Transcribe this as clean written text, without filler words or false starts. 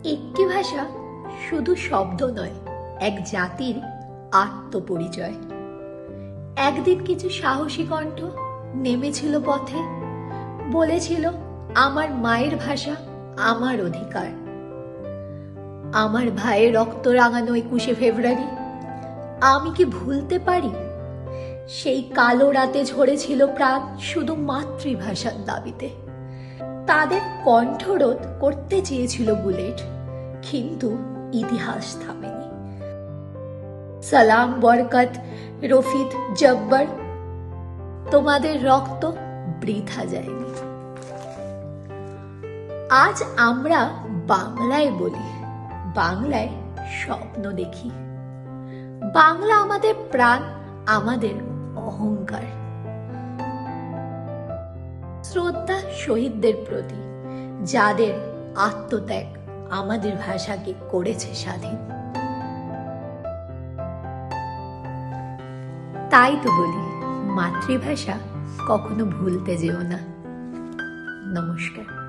একটি ভাষা শুধু শব্দ নয়, এক জাতির আত্মপরিচয়। একদিন কিছু সাহসী কণ্ঠ নেমেছিল পথে, বলেছিল আমার মায়ের ভাষা আমার অধিকার। আমার ভাইয়ের রক্ত রাঙানো 21শে ফেব্রুয়ারি আমি কি ভুলতে পারি? সেই কালো রাতে ঝরেছিল প্রাণ শুধু মাতৃভাষার দাবিতে। তাদের কণ্ঠরোধ করতে চেয়েছিল বুলেট, কিন্তু ইতিহাস থামেনি। সালাম, বরকত, রফিদ, জব্বর, তোমাদের রক্ত বৃথা যায়নি। আজ আমরা বাংলায় বলি, বাংলায় স্বপ্ন দেখি। বাংলা আমাদের প্রাণ, আমাদের অহংকার। শ্রদ্ধা শহীদদের প্রতি, যাদের আত্মত্যাগ আমাদের ভাষাকে করেছে স্বাধীন। তাই তো বলি, মাতৃভাষা কখনো ভুলতে যেও না। নমস্কার।